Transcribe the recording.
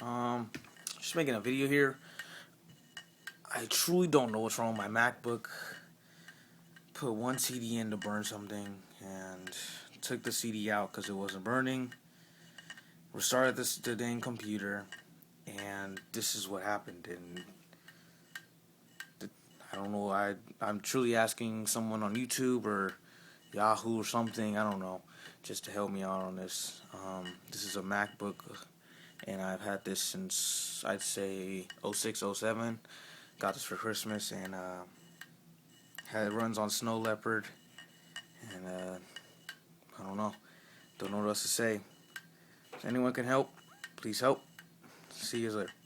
Um, just making a video here. I truly don't know what's wrong with my MacBook. Put one CD in to burn something and took the CD out because it wasn't burning. Restarted the dang computer, and this is what happened. And I don't know. I'm truly asking someone on YouTube or Yahoo or something. I don't know, just to help me out on this. This is a MacBook, and I've had this since I'd say '06, '07. Got this for Christmas, and it runs on Snow Leopard, and I don't know what else to say. If anyone can help, please help. See you later.